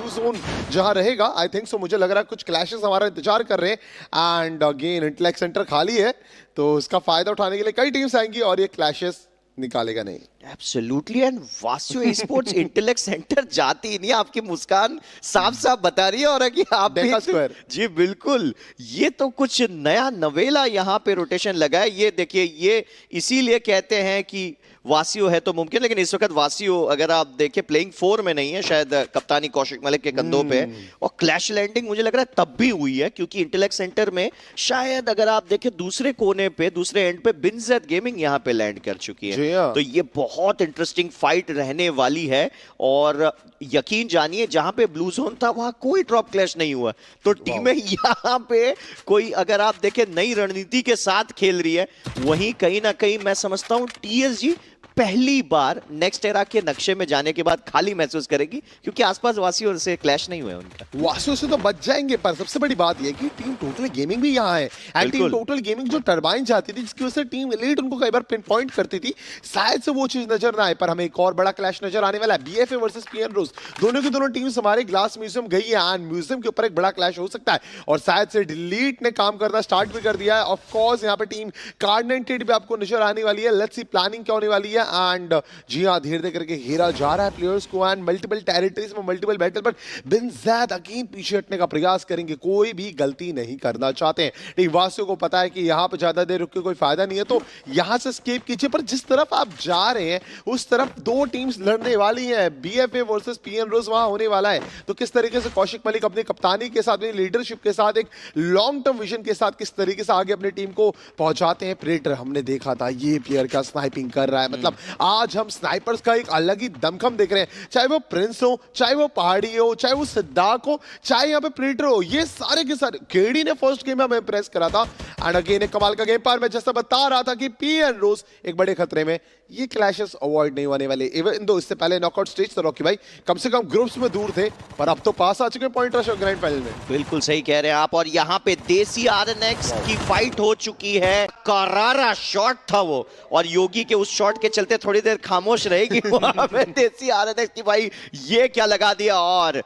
Blue zone जहां रहेगा, I think so मुझे लग रहा है कुछ क्लैशेस हमारा इंतजार कर रहे हैं। एंड अगेन इंटेलेक्ट सेंटर खाली है, तो इसका फायदा उठाने के लिए कई टीम्स आएंगी और ये क्लैशेस निकालेगा नहीं। एब्सोल्युटली। एंड वासियो ई-स्पोर्ट्स इंटेलेक्ट सेंटर जाती ही नहीं, आपकी मुस्कान साफ साफ बता रही है। और कि आप भी जी बिल्कुल, ये तो कुछ नया नवेला यहाँ पे रोटेशन लगा है। ये देखिए, ये इसीलिए कहते हैं कि वासियो है तो मुमकिन, लेकिन इस वक्त वासियो अगर आप देखें प्लेइंग 4 में नहीं है, शायद कप्तानी कौशिक मलिक के कंधों पे। और क्लैश लैंडिंग मुझे लग रहा है तब भी हुई है क्योंकि इंटेलेक्ट सेंटर में शायद अगर आप देखें दूसरे कोने पे, दूसरे एंड पे बिनजेड गेमिंग यहाँ पे लैंड कर चुकी है। तो ये बहुत इंटरेस्टिंग फाइट रहने वाली है। और यकीन जानिए, जहां पे ब्लू जोन था वहां कोई ड्रॉप क्लैश नहीं हुआ। तो टीमें यहाँ पे कोई अगर आप देखें नई रणनीति के साथ खेल रही है। वहीं कहीं ना कहीं मैं समझता हूं टीएसजी पहली बार नेक्स्ट एरा के नक्शे में जाने के बाद खाली महसूस करेगी क्योंकि आसपास वासियों से क्लैश नहीं हुए उनका। वासियों से तो बच जाएंगे, पर सबसे बड़ी बात यह कि टीम टोटल गेमिंग भी यहाँ है। एंड टीम टोटल गेमिंग जो टरबाइन जाती थी, जिसकी वजह से टीम एलीट उनको कई बार पिन पॉइंट करती थी, शायद से वो चीज नजर ना आए। पर हमें एक और बड़ा क्लैश नजर आने वाला है, बीएफए वर्सेस पीएन रोज। दोनों की दोनों टीम्स हमारे ग्लास म्यूजियम गई है एंड म्यूजियम के ऊपर एक बड़ा क्लैश हो सकता है। और शायद से डिलीट ने काम करना स्टार्ट भी कर दिया है। ऑफ कोर्स यहाँ पे टीम कार्डेंटेड भी आपको नजर आने वाली है। लेट्स सी प्लानिंग क्या होने वाली है। एंड जी हाँ, धीरे धीरे करके घेरा जा रहा है प्लेयर्स को एंड मल्टीपल टेरिटरीज में मल्टीपल बैटल पर बिनजेड अगेन पीछे हटने का प्रयास करेंगे। कोई भी गलती नहीं करना चाहते हैं। लेकिन वासियों को पता है कि यहाँ पे ज्यादा देर रुक के कोई फायदा नहीं है, तो यहाँ से स्केप कीजिए। पर जिस तरफ आप जा रहे हैं उस तरफ दो टीम्स लड़ने वाली हैं, बीएफए वर्सेस पीएन रोज वहां होने वाला है। तो किस तरीके से कौशिक मलिक अपनी कप्तानी के साथ, अपनी लीडरशिप के साथ, एक लॉन्ग टर्म विजन के साथ किस तरीके से आगे अपनी टीम को पहुंचाते हैं। प्रेडेटर हमने देखा था, ये प्लेयर क्या स्नाइपिंग कर रहा है। मतलब आज हम स्नाइपर्स का एक अलग ही दमखम देख रहे हैं, चाहे वो प्रिंस हो, चाहे वो पहाड़ी हो, चाहे वो सिद्धार्थ हो, चाहे यहाँ पे प्रेडेटर हो। ये सारे के सारे केडी ने फर्स्ट गेम में हमें इंप्रेस करा था। एंड अगेन एक कमाल का गेम पर मैं जैसा बता रहा था कि पीएन रोज एक बड़े खतरे में। ये क्लैशेस अवॉइड नहीं होने वाले। इवन दो इससे पहले नॉकआउट स्टेज तो रॉकी भाई कम से कम ग्रुप्स में दूर थे, पर अब तो पास आ चुके पॉइंट रश और ग्रैंड फाइनल में। बिल्कुल सही कह रहे हैं आप। और यहाँ पे देसी आरएनएक्स की फाइट हो चुकी है। करारा शॉट था वो, और योगी के उस शॉट के चलते थोड़ी देर खामोश रहेगी वहां पे देसी आरएनएक्स की। भाई ये क्या लगा दिया। और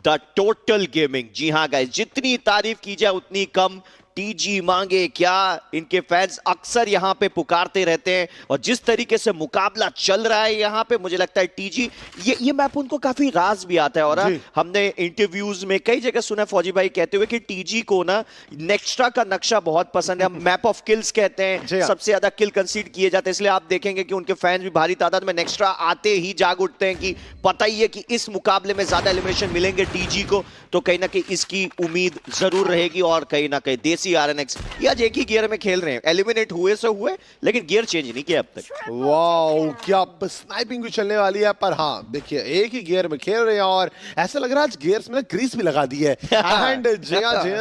द टोटल गेमिंग, जी हाँ गाइस, जितनी तारीफ की जाए उतनी कम। टीजी मांगे क्या, इनके फैंस अक्सर यहाँ पे पुकारते रहते हैं। और जिस तरीके से मुकाबला चल रहा है यहाँ पे, मुझे लगता है टीजी ये मैप उनको काफी राज भी आता है। और हमने इंटरव्यूज में कई जगह सुना फौजी भाई कहते हुए कि टीजी को ना नेक्स्ट्रा का नक्शा बहुत पसंद है। मैप ऑफ किल्स कहते हैं, सबसे ज्यादा किल कंसीड किए जाते हैं। इसलिए आप देखेंगे कि उनके फैंस भी भारी तादाद में नेक्स्ट्रा आते ही जाग उठते हैं कि पता ही है कि इस मुकाबले में ज्यादा एलिमिनेशन मिलेंगे टीजी को। तो कहीं ना कहीं इसकी उम्मीद जरूर रहेगी। और कहीं ना कहीं आरएनएक्स ये आज एक ही गियर में खेल रहे हैं, एलिमिनेट हुए से हुए, लेकिन गियर चेंज नहीं किया अब तक। वाओ, क्या स्नाइपिंग भी चलने वाली है। पर हाँ देखिए, एक ही गियर में खेल रहे हैं और ऐसा लग रहा है आज गियर्स में ग्रीस भी लगा दी है। एंड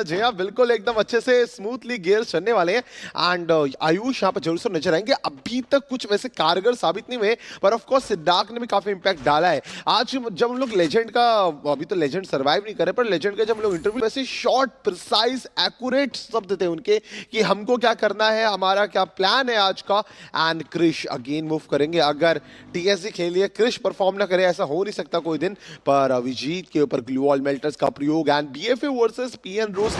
जया बिल्कुल एकदम अच्छे से स्मूथली गियर्स चलने वाले हैं। एंड आयुष यहाँ पर जरूर से नजर आएंगे। अभी तक कुछ वैसे कारगर साबित नहीं हुए, पर ऑफ कोर्स सिद्धार्थ ने भी काफी इंपैक्ट डाला है। आज जब हम लोग लेजेंड का, अभी तो लेजेंड सर्वाइव नहीं करे, पर लेजेंड का जब हम लोग इंटरव्यू, वैसे शॉर्ट प्रिसाइज एक्यूरेट शब्द थे उनके कि हमको क्या करना है, हमारा क्या प्लान है आज का। एंड क्रिश अगेन मूव करेंगे। अगर टीएसजी खेलिए, क्रिश परफॉर्म ना करे, ऐसा हो नहीं सकता कोई दिन। पर अभिजीत के ऊपर ग्लू वॉल मेल्टर्स का प्रयोग। एंड बीएफए वर्सेस पीएन रोज,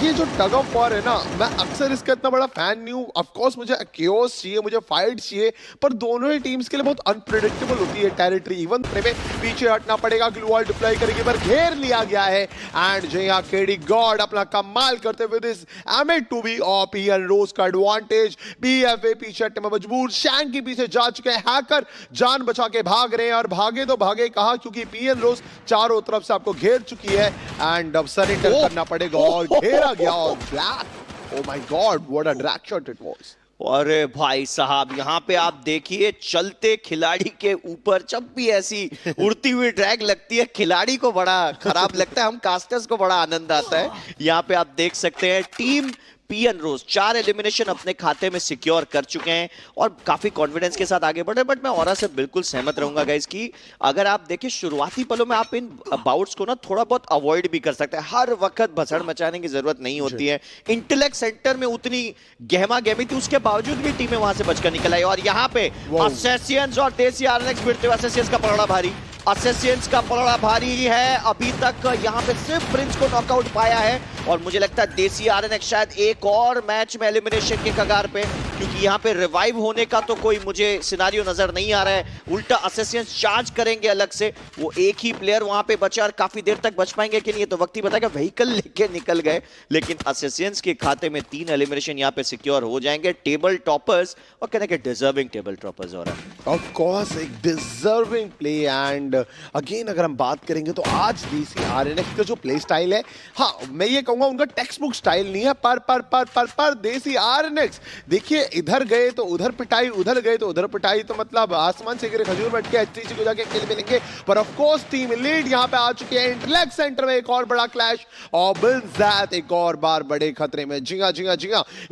ये जो टग ऑफ वॉर है ना, मैं अक्सर इसका इतना बड़ा फैन नहीं हूं। ऑफ कोर्स मुझे केओस चाहिए, मुझे फाइट चाहिए, पर दोनों ही टीम्स के लिए बहुत अनप्रेडिक्टेबल होती है टेरिटरी। इवन में पीछे हटना पड़ेगा, ग्लू वॉल डिप्लॉय करेंगे, पर घेर लिया गया है। एंड जया केडी गॉड अपना कमाल करते हुए दिस एमिट टू बी और पीएन रोज का एडवांटेज। बीएफए पीछे हटने में मजबूर, शैंक के पीछे जा चुके हैं। हैकर जान बचा के भाग रहे हैं, और भागे तो भागे कहां, क्योंकि पीएन रोज चारों तरफ से आपको घेर चुकी है। एंड अब सरेंडर करना पड़ेगा और घेरा गया। और black, oh my God, what a drag shot it was. अरे भाई साहब, यहाँ पे आप देखिए, चलते खिलाड़ी के ऊपर जब भी ऐसी उड़ती हुई ड्रैग लगती है, खिलाड़ी को बड़ा खराब लगता है, हम कास्टर्स को बड़ा आनंद आता है। यहाँ पे आप देख सकते हैं टीम पीएन रोज 4 एलिमिनेशन अपने खाते में सिक्योर कर चुके हैं और काफी कॉन्फिडेंस के साथ आगे बढ़े। बट मैं औरा से बिल्कुल सहमत रहूंगा गाइस कि अगर आप देखिए शुरुआती पलों में आप इन बाउट्स को ना थोड़ा बहुत अवॉइड भी कर सकते हैं। हर वक्त भसड़ मचाने की जरूरत नहीं होती है। इंटेलेक्ट सेंटर में उतनी गहमा गहमी थी, उसके बावजूद भी टीमें वहां से बचकर निकल आई। और यहाँ पे असेसियंस और देसी आरएनएक्स भिड़ते हुए, असेसियंस का पकड़ा भारी, असेसियंस का पलड़ा भारी है। अभी तक यहाँ पे सिर्फ प्रिंस को नॉकआउट पाया है और मुझे लगता है देसी आरएनएक्स शायद एक और मैच में एलिमिनेशन के कगार पे, क्योंकि यहाँ पे रिवाइव होने का तो कोई मुझे सिनारियो नजर नहीं आ रहा है। उल्टा असेसियंस चार्ज करेंगे अलग से, वो एक ही प्लेयर वहां पे बचा और काफी देर तक बच पाएंगे कि नहीं तो वक्त ही बताएगा। व्हीकल लेके निकल गए, लेकिन असेसियंस के खाते में 3 एलिमिनेशन यहाँ पे सिक्योर हो जाएंगे। टेबल टॉपर्स और कहने के डिजर्विंग टेबल टॉपर्स हो रहा है। ऑफ कोर्स एक डिजर्विंग प्ले एंड अगेन अगर हम बात करेंगे तो आज देसी आरएनएक्स का जो प्ले स्टाइल है, हाँ मैं ये कहूंगा उनका टेक्स्ट बुक स्टाइल नहीं है, पर देसी आरएनएक्स देखिए इधर गए तो उधर पिटाई, उधर गए तो उधर पिटाई, तो मतलब आसमान से गिरे खजूर बैठ के एचटीसी को जाके किल मिलेंगे। पर ऑफ कोर्स टीम लीड यहाँ पे आ चुकी है। इंटेलेक्ट सेंटर में एक और बड़ा क्लैश और बिनज़ैत एक और बार बड़े खतरे में। जी हाँ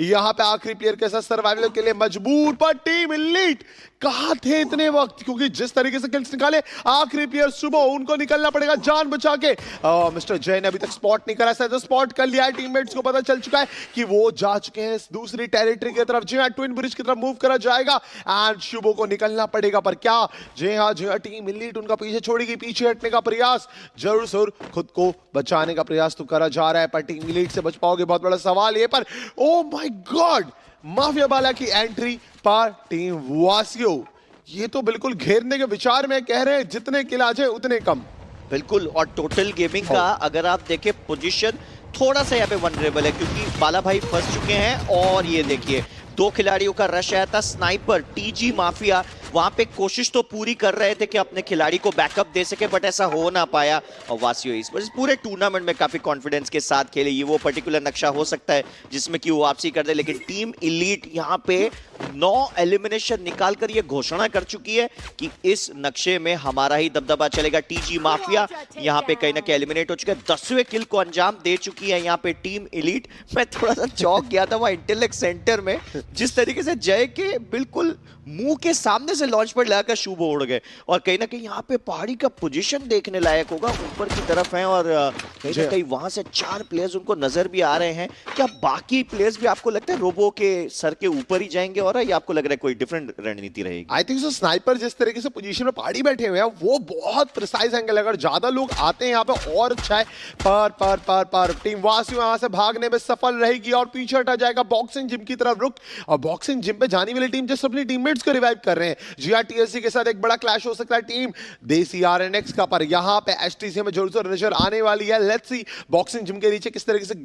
यहाँ पे आखिरी प्लेयर के साथ सर्वाइवल के लिए मजबूर, पर टीम लीड कहां थे इतने वक्त, क्योंकि जिस तरीके से किल्स निकाले आखिरी प्लेयर सुबह, उनको निकलना पड़ेगा जान बचा के। मिस्टर जय ने अभी तक स्पॉट नहीं करा, शायद स्पॉट कर लिया है, टीममेट्स को पता चल चुका है कि वो जा चुके हैं दूसरी टेरिटरी की तरफ। जी हाँ ट्विन ब्रिज की तरफ मूव करा जाएगा एंड शुभो को निकलना पड़ेगा। पर क्या जी हाँ टीम इलीट उनका पीछे छोड़ेगी? पीछे हटने का प्रयास जरूर खुद को बचाने का प्रयास तो करा जा रहा है, पर टीम इलीट से बच पाओगे बहुत बड़ा सवाल ये। पर ओ माय गॉड, माफिया बाला की एंट्री पर टीम वासियो, ये तो बिल्कुल घेरने के विचार में कह रहे हैं जितने किल आ जाए उतने कम। बिल्कुल, और टोटल गेमिंग का अगर आप देखें पोजीशन थोड़ा सा यहाँ पे वनरेबल है, क्योंकि बाला भाई फंस चुके हैं। और ये देखिए 2 खिलाड़ियों का रश आया था, स्नाइपर टीजी माफिया वहां पे कोशिश तो पूरी कर रहे थे कि अपने खिलाड़ी को बैकअप दे सके, बट ऐसा हो ना पाया। और वासियो इस पूरे टूर्नामेंट में काफी कॉन्फिडेंस के साथ खेले। ये वो पर्टिकुलर नक्शा हो सकता है जिसमें कि वो वापसी कर दे, लेकिन टीम इलीट यहाँ पे 9 एलिमिनेशन निकालकर ये घोषणा कर चुकी है कि इस नक्शे में हमारा ही दबदबा चलेगा। टीजी माफिया यहाँ पे कहीं ना कहीं एलिमिनेट हो चुका है, 10वें किल को अंजाम दे चुकी है यहाँ पे टीम इलीट। मैं थोड़ा सा चौंक गया था वहां इंटेलेक्ट सेंटर में, जिस तरीके से जय के बिल्कुल मुंह के सामने से लॉन्च पर लगाकर शुभ उड़ गए। और कहीं ना कहीं यहाँ पे पहाड़ी का पोजीशन देखने लायक होगा, ऊपर की तरफ है और कहीं ना कहीं वहां से 4 प्लेयर्स उनको नजर भी आ रहे हैं। क्या बाकी प्लेयर्स भी आपको लगता है रोबो के सर के ऊपर ही जाएंगे और या आपको लग रहा है कोई डिफरेंट रणनीति रहेगी? आई थिंक सो स्नाइपर जिस तरीके से पोजीशन में पहाड़ी बैठे हुए हैं वो बहुत प्रिसाइज एंगल, अगर ज्यादा लोग आते हैं यहाँ पे और अच्छा है। पर टीम वासियों यहाँ से भागने में सफल रहेगी और पीछे हटा जाएगा बॉक्सिंग जिम की तरफ रुक। और बॉक्सिंग जिम पे जाने वाली टीम जस्ट अपनी टीममेट्स को रिवाइव कर रहे हैं। जीआरटीएससी के साथ एक बड़ा क्लैश हो सकता है टीम देसी आरएनएक्स का, पर यहाँ पे एचटीसी में जरूर नजर आने वाली है। लेट्स सी बॉक्सिंग जिम के नीचे किस तरीके से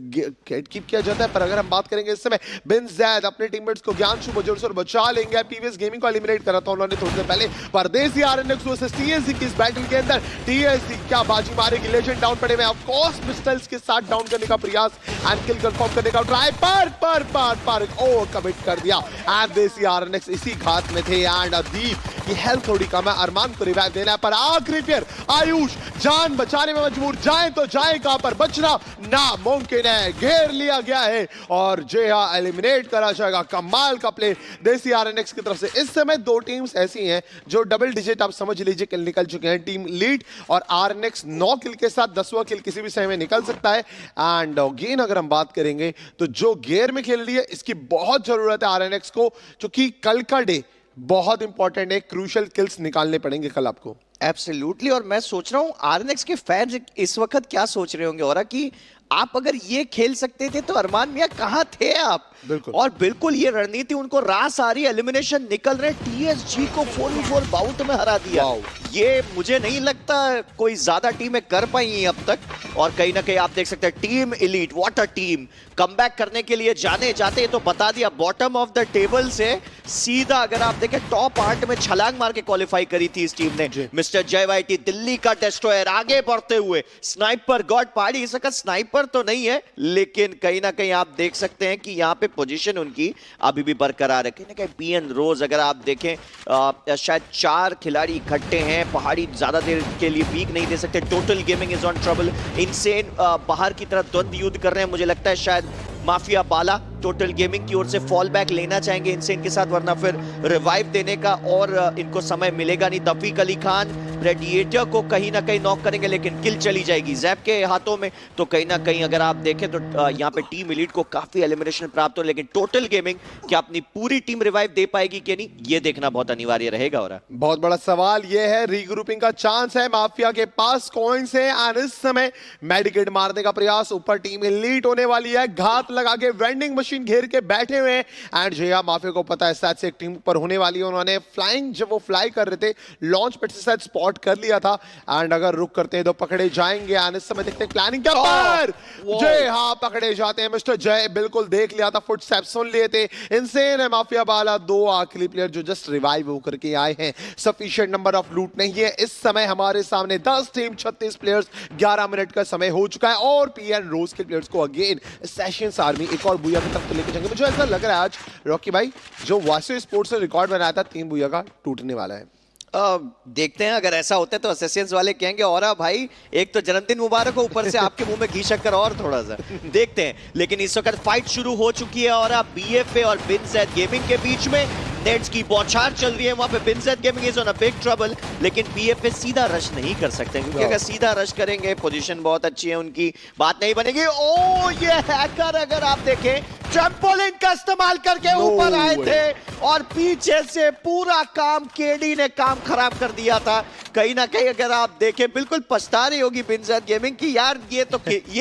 कीप किया जाता है। पर अगर हम बात करेंगे इस समय बिनज़ैत अपने टीममेट्स को ज्ञान शुभ जरूर बचा लेंगे। पीवीएस गेमिंग को एलिमिनेट करा था उन्होंने थोड़ी देर पहले, पर देसी आरएनएक्स वर्सेस टीएससी की इस बैटल के अंदर टीएससी क्या बाजी मारेगी? लेजेंड डाउन पड़े हुए, ऑफ कोर्स पिस्टल्स के साथ डाउन करने का प्रयास एंड किल कंफर्म करने का ट्राई, पर ओवर कमिट कर दिया एंड देसी आरएनएक्स इसी घात में थे। एंड अदीप की हेल्थ थोड़ी कम है, अरमान को रिवाइव देना है, पर आखिरी प्लेयर आयुष जान बचाने में मजबूर। जाए तो जाए कहां पर, बचना नामुमकिन है, घेर लिया गया है और जेहा एलिमिनेट करा जाएगा। कमाल का प्ले देसी आरएनएक्स की तरफ से। इस समय 2 टीम्स ऐसी हैं जो डबल डिजिट आप समझ लीजिए किल निकल चुके हैं। टीम लीड और आरएनएक्स 9 किल के साथ 10वां किल किसी भी समय में निकल सकता है। एंड अगेन अगर हम बात करेंगे तो जो गेयर में खेल रही है इसकी बहुत जरूरत है आरएनएक्स को, क्योंकि कल का डे बहुत इंपॉर्टेंट है। क्रूशियल किल्स निकालने पड़ेंगे कल आपको। एब्सोल्युटली, और मैं सोच रहा हूं आरएनएक्स के फैंस इस वक्त क्या सोच रहे होंगे और कि आप अगर ये खेल सकते थे तो अरमान मियां कहां थे आप? बिल्कुल। और बिल्कुल ये रणनीति उनको रास आ रही है, एलिमिनेशन निकल रहे। टीएसजी को 4v4 बाउट में हरा दिया। ये मुझे नहीं लगता कोई ज्यादा टीमें कर पाई हैं अब तक। और कहीं ना कहीं आप देख सकते हैं team elite, what a team, comeback करने के लिए जाने जाते तो बता दिया बॉटम ऑफ द टेबल से सीधा अगर आप देखें टॉप 8 में छलांग मार के क्वालिफाई करी थी इस टीम ने। मिस्टर जयवाइटी दिल्ली का डेस्ट्रॉयर आगे बढ़ते हुए, स्नाइपर गॉड पहाड़ी इस वक्त स्नाइपर तो नहीं है, लेकिन कहीं ना कहीं आप देख सकते हैं कि यहाँ पे पोजीशन उनकी अभी भी बरकरार है। कहीं ना कहीं पीएन रोज अगर आप देखें शायद 4 खिलाड़ी इकट्ठे हैं। पहाड़ी ज्यादा देर के लिए पीक नहीं दे सकते। Total gaming is on trouble. Insane बाहर की तरफ द्वंद्व युद्ध कर रहे हैं। मुझे लगता है शायद माफिया बाला टोटल गेमिंग की ओर से फॉल बैक लेना चाहेंगे इनसेन के साथ, वरना फिर रिवाइव देने का और इनको समय मिलेगा नहीं। तफीक अली खान प्रेडिएटर को कहीं ना कहीं नॉक करेंगे, लेकिन किल चली जाएगी जैप के हाथों में। तो कहीं ना कहीं अगर आप देखें तो यहाँ पे टीम एलीट को काफी एलिमिनेशन प्राप्त हो, लेकिन टोटल गेमिंग क्या अपनी पूरी टीम रिवाइव दे पाएगी कि नहीं, ये देखना बहुत अनिवार्य रहेगा। और बहुत बड़ा सवाल ये है, रीग्रुपिंग का चांस है, माफिया के पास कॉइन्स है एंड इस समय मेडिकेट मारने का प्रयास, ऊपर टीम एलीट होने वाली है, घात लगा के वेंडिंग मशीन घेर के बैठे हुए हैं एंड जया माफिया को पता है शायद से एक टीम ऊपर होने वाली है। उन्होंने फ्लाइंग, जब वो फ्लाई कर रहे थे लॉन्च पैड से शायद स्पॉट कर लिया था एंड अगर रुक करते हैं तो पकड़े जाएंगे एंड इस समय देखते हैं प्लानिंग क्या पर जय, हाँ पकड़े जाते हैं मिस्टर जय, बिल्कुल देख लिया था, फुटस्टेप्स सुन लिए थे। इनसेन है माफिया वाला, दो आखिरी प्लेयर जो जस्ट रिवाइव होकर के आए हैं, सफिशिएंट नंबर ऑफ लूट नहीं है इस समय हमारे सामने। 10 टीम 36 प्लेयर्स, 11 मिनट का समय हो चुका है और पीएन रोज के प्लेयर्स को अगेन सेशंस आर्मी एक और बुया की तरफ तो लेके जाएंगे। मुझे ऐसा लग रहा है आज रॉकी भाई जो वासियो स्पोर्ट्स ने रिकॉर्ड बनाया था 3 बुया का टूटने वाला है। देखते हैं, अगर ऐसा होता है तो असेसियंस वाले कहेंगे और भाई एक तो जन्मदिन मुबारक हो, ऊपर से आपके मुंह में घी शक्कर और थोड़ा सा देखते हैं। लेकिन इस वक्त फाइट शुरू हो चुकी है और बीएफए और बिनजेड गेमिंग के बीच में नेट्स की बौछार चल रही है। वहां पे बिनजेड gaming is on a big trouble, लेकिन बीएफए सीधा रश नहीं कर सकते क्योंकि अगर सीधा रश करेंगे पोजीशन बहुत अच्छी है उनकी, बात नहीं बनेगी। ओ ये हैकर अगर आप देखें ट्रैम्पोलिन का इस्तेमाल करके ऊपर आए थे और पीछे से पूरा काम केडी ने काम खराब कर दिया था। कहीं ना कहीं अगर आप देखें बिल्कुल पछता रही होगी बिनजेड गेमिंग की, यार ये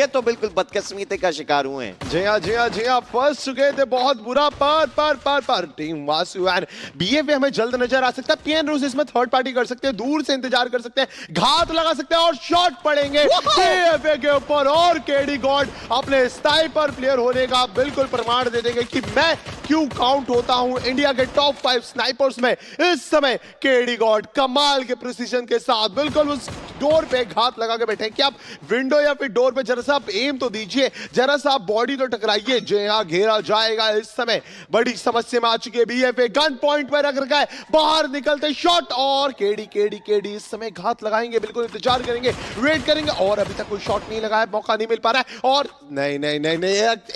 तो बिल्कुल बदकिस्मती का शिकार हुए हैं। जी हाँ फंस चुके थे बहुत बुरा पर टीम वासु एंड बीएफए हमें जल्द नजर आ सकता है। पीएन रोज इसमें थर्ड पार्टी कर सकते हैं, दूर से इंतजार कर सकते हैं, घात लगा सकते हैं और शॉट पड़ेंगे बीएफए के ऊपर और केडी गॉड अपने स्नाइपर प्लेयर होने का बिल्कुल प्रमाण दे देंगे कि मैं क्यों काउंट होता हूं इंडिया के टॉप 5 स्नाइपर्स में। इस समय केडी गॉड कमाल के प्रिसीजन के साथ बिल्कुल उस डोर पे घात लगा के बैठे। क्या आप विंडो या फिर डोर पे जरा सा आप एम तो दीजिए, जरा सा आप बॉडी तो टकराइए। जी हाँ घेरा जाएगा, इस समय बड़ी समस्या में आ चुकी है बीएफए, गन पॉइंट पर रख रखा है, बाहर निकलते शॉट और केडी इस समय घात लगाएंगे, बिल्कुल इंतजार करेंगे, वेट करेंगे और अभी तक कोई शॉट नहीं लगा है, मौका नहीं मिल पा रहा है और नहीं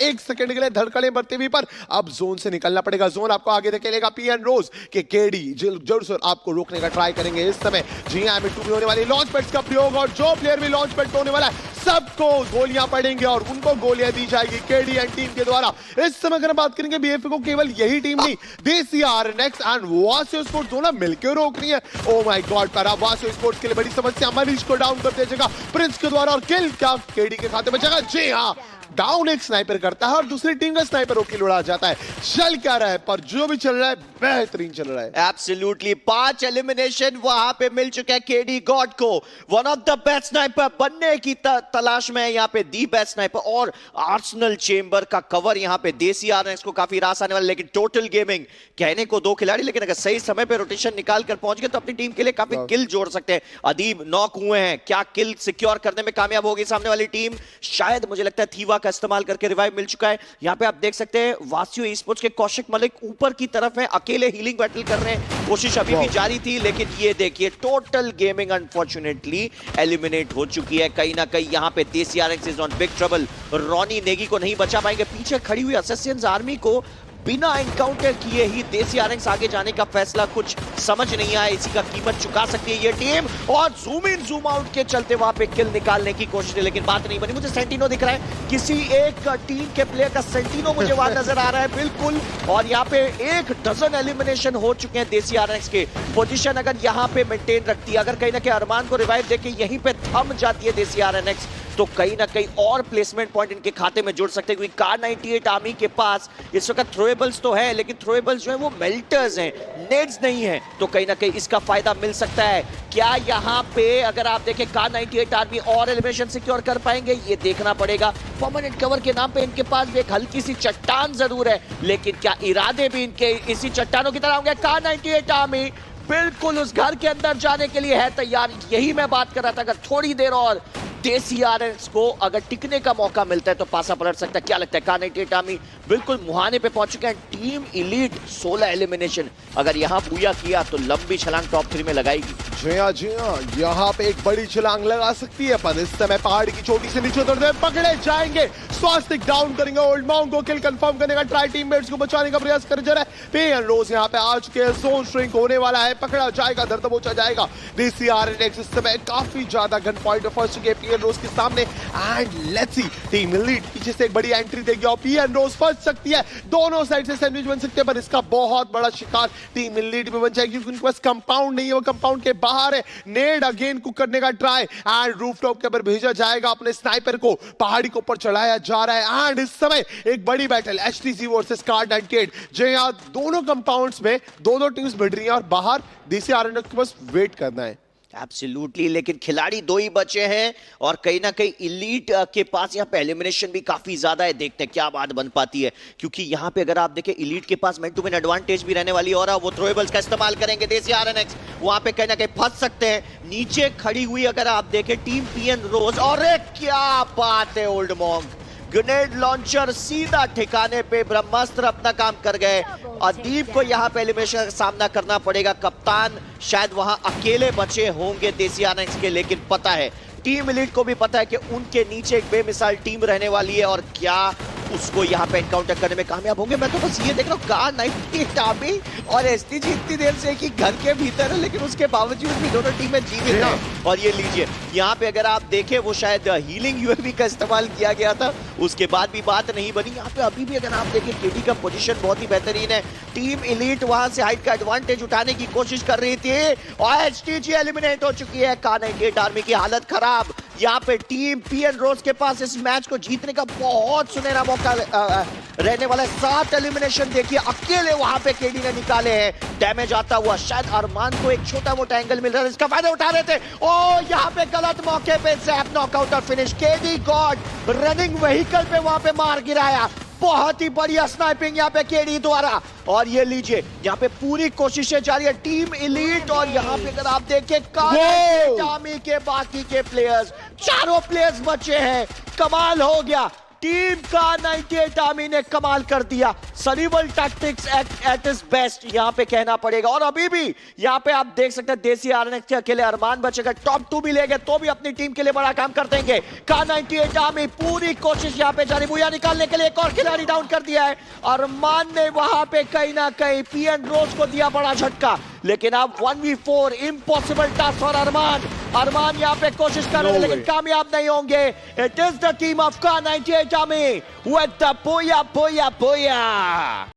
एक सेकंड के लिए धड़कने बढ़ते हुए पर अब जोन से निकलना पड़ेगा। जोन आपको आगे धकेलेगा पीएन रोज के केडी जरूर से आपको रोकने का ट्राई करेंगे इस समय। जी हाँ M2 भी होने वाली, लॉन्च पैड्स का प्रयोग और जो प्लेयर भी लॉन्च पैड होने वाला है सबको गोलियां पड़ेंगे और उनको गोलियां दी जाएगी केडी एंड टीम के द्वारा। इस समय अगर बात करेंगे बीएफए को केवल यही टीम नहीं, देसी आरएनएक्स एंड वासियो स्पोर्ट्स दोनों मिलकर रोक रही है। ओ माय गॉड, पर अब वासियो स्पोर्ट्स के लिए बड़ी समस्या, मनीष को डाउन कर दिया जाएगा प्रिंस के द्वारा और किल क्या केडी के खाते में जाएगा। जी हाँ डाउन एक स्नाइपर करता है और दूसरी टीम का स्नाइपर रोक उड़ा जाता है। चल क्या रहा है पर जो भी चल रहा है बेहतरीन चल रहा है। एब्सोल्युटली 5 एलिमिनेशन वहां पे मिल चुका है केडी गॉड को, one of the best sniper बनने की तलाश में है यहाँ पे दी बेस्ट स्नाइपर और आर्सेनल चेंबर का कवर यहाँ पे देसी आरएनएक्स को काफी रास आने वाला। लेकिन टोटल गेमिंग कहने को 2 खिलाड़ी, लेकिन अगर सही समय पे रोटेशन निकाल कर पहुंच गए तो अपनी टीम के लिए काफी किल जोड़ सकते हैं। अदीब नॉक हुए हैं, क्या किल सिक्योर करने में कामयाब होगी सामने वाली टीम? शायद मुझे लगता है थीवा का इस्तेमाल करके रिवाइव मिल चुका है। यहाँ पे आप देख सकते हैं वासियो ई स्पोर्ट्स के कौशिक मलिक ऊपर की तरफ है, अकेले हीलिंग बैटल कर रहे हैं, कोशिश अभी भी जारी थी। लेकिन ये देखिए टोटल गेमिंग अनफॉर्चुनेटली एलिमिनेट हो चुकी है। कहीं ना कहीं यहाँ पे देसी RX is on big trouble, Ronnie Negi को नहीं बचा पाएंगे। पीछे खड़ी हुई असेसियंस आर्मी को बिना एनकाउंटर किए ही देसी आरएक्स आगे जाने का फैसला कुछ समझ नहीं आया, इसी का कीमत चुका सकती है ये टीम। और जूम इन जूम आउट के चलते वहां पे किल निकालने की कोशिश है, लेकिन बात नहीं बनी। मुझे सेंटिनो दिख रहा है, किसी एक टीम के प्लेयर का सेंटिनो मुझे वहां नजर आ रहा है बिल्कुल। और यहाँ पे 1 डजन एलिमिनेशन हो चुके हैं देसी आरएक्स के। पोजीशन अगर यहाँ पे मेंटेन रखती है, अगर कहीं ना कहीं अरमान को रिवाइव देके यहीं पे थम जाती है देसी आरएक्स, तो कहीं ना कहीं और प्लेसमेंट पॉइंट इनके खाते में जुड़ सकते हैं। क्योंकि कार 98 आर्मी के पास इस वक्त थ्रोएबल्स तो है, लेकिन थ्रोएबल्स जो है वो मेल्टर्स हैं, नेड्स नहीं है, तो कहीं ना कहीं इसका फायदा मिल सकता है। क्या यहाँ पे अगर आप देखें कार 98 आर्मी और एलिमिनेशन सिक्योर कर पाएंगे, ये देखना पड़ेगा। परमानेंट कवर के नाम पे इनके पास भी एक हल्की सी चट्टान जरूर है, लेकिन क्या इरादे भी इनके इसी चट्टानों की तरह होंगे? कार 98 आर्मी बिल्कुल उस घर के अंदर जाने के लिए है तैयार। यही मैं बात कर रहा था, अगर थोड़ी देर और देसी आरएक्स को अगर टिकने का मौका मिलता है तो पासा पलट सकता है। क्या लगता है? K98 आर्मी बिल्कुल मुहाने पे पहुंच चुके हैं। टीम इलीट 16 एलिमिनेशन, अगर यहां पूरा किया तो लंबी छलांग टॉप 3 में लगाएगी। जी हाँ, यहाँ पे एक बड़ी छलांग लगा सकती है, पर इस समय पहाड़ी की चोटी से नीचे उतरते हुए पकड़े जाएंगे। स्वास्तिक डाउन करेंगे, ओल्ड माउंट को किल कंफर्म करने का ट्राई, टीममेट्स को बचाने का प्रयास कर जा रहा है। पेन रोज यहाँ पे आ चुके हैं, जोन श्रिंक होने वाला है, पकड़ा जाएगा, दर दबोचा जाएगा। देसी आरएनएक्स इस समय काफी ज्यादा गन पॉइंट ऑफ फर्स्ट चुके पीएन रोज के सामने। And let's see, team elite पीछे से एक बड़ी एंट्री देगी और पीएन रोज फंस सकती है। दोनों साइड से सैंडविच बन सकते हैं, पर इसका बहुत बड़ा शिकार टीम इलीट में बन जाएगी, क्योंकि उनके पास कंपाउंड नहीं है, वो कंपाउंड के बाहर है। नेड अगेन कुक करने का ट्राई, एंड रूफटॉप के ऊपर भेजा जाएगा अपने स्नाइपर को, पहाड़ी के ऊपर चढ़ाया जा रहा है। एंड इस समय एक बड़ी बैटल एचटीसी वर्सेस K98। जो यहाँ दोनों कंपाउंड्स में दो टीम्स भिड़ रही हैं और बाहर देसी आरएनएक्स के पास वेट करना है। एब्सोल्युटली, लेकिन खिलाड़ी 2 ही बचे हैं और कहीं ना कहीं इलीट के पास यहाँ पे एलिमिनेशन भी काफी ज्यादा है। देखते हैं क्या बात बन पाती है, क्योंकि यहाँ पे अगर आप देखें इलीट के पास मैन टू मैन एडवांटेज भी रहने वाली है और वो थ्रोएबल्स का इस्तेमाल करेंगे। देसी आरएनएक्स वहां पे कहीं ना कहीं फंस सकते हैं। नीचे खड़ी हुई अगर आप देखें टीम पीएन रोज, और क्या बात है, ओल्ड मॉन्क ग्रेनेड लॉन्चर सीधा ठिकाने पे, ब्रह्मास्त्र अपना काम कर गए। अदीप को यहाँ पे एलिमिनेशन का सामना करना पड़ेगा। कप्तान शायद वहां अकेले बचे होंगे देसी आरएनएक्स के, लेकिन पता है टीम इलीट को भी पता है कि उनके नीचे एक बेमिसाल टीम रहने वाली है और क्या उसको यहाँ पे एनकाउंटर करने में कामयाब होंगे। मैं तो बस ये देख रहा हूँ K98 आर्मी और एसटीजी इतनी देर से कि घर के भीतर है, लेकिन उसके बावजूद भी दोनों टीमें जीवित हैं। और ये लीजिए यहाँ पे अगर आप देखें वो शायद हीलिंग यूएवी का इस्तेमाल किया गया था, उसके बाद भी बात नहीं बनी। यहाँ पे अभी भी अगर आप देखें केडी का पोजीशन बहुत ही बेहतरीन है। टीम इलीट वहां से हाइट का एडवांटेज उठाने की कोशिश कर रही थी और एचटीजी एलिमिनेट हो चुकी है। K98 आर्मी की हालत खराब। यहाँ पे टीम पीएन रोज के पास इस मैच को जीतने का बहुत सुनहरा मौका रहने वाला है। 7 एलिमिनेशन देखिए अकेले वहां पे केडी ने निकाले हैं। डैमेज आता हुआ शायद अरमान को एक छोटा मोटा एंगल मिल रहा है, इसका फायदा उठा रहे थे। ओ यहाँ पे गलत मौके पे जैप नॉकआउट और finish. KD God running vehicle पे वहां पे मार गिराया। बहुत ही बढ़िया स्नाइपिंग यहाँ पे केडी द्वारा। और ये लीजिए यहाँ पे पूरी कोशिशें जारी है टीम इलीट। और यहाँ पे अगर आप देखें K98 के बाकी के प्लेयर्स, चारों प्लेयर्स बचे हैं। कमाल हो गया, टीम K98 आर्मी ने कमाल कर दिया। सरीबल टैक्टिक्स एट इट्स बेस्ट यहाँ पे कहना पड़ेगा। और अभी भी यहाँ पे आप देख सकते हैं देसी आरएनएक्स के अकेले अरमान बचेगा। टॉप 2 भी ले गए तो भी अपनी टीम के लिए बड़ा काम कर देंगे। K98 आर्मी पूरी कोशिश यहाँ पे जारी, बुया निकालने के लिए एक और खिलाड़ी डाउन कर दिया है। अरमान ने वहां पे कहीं ना कहीं पीएन रोज को दिया बड़ा झटका, लेकिन अब 1v4 इम्पॉसिबल टास्क फॉर अरमान यहाँ पे कोशिश कर रहे हैं लेकिन कामयाब नहीं होंगे। It is the team of K98 army with the booyah, booyah, booyah.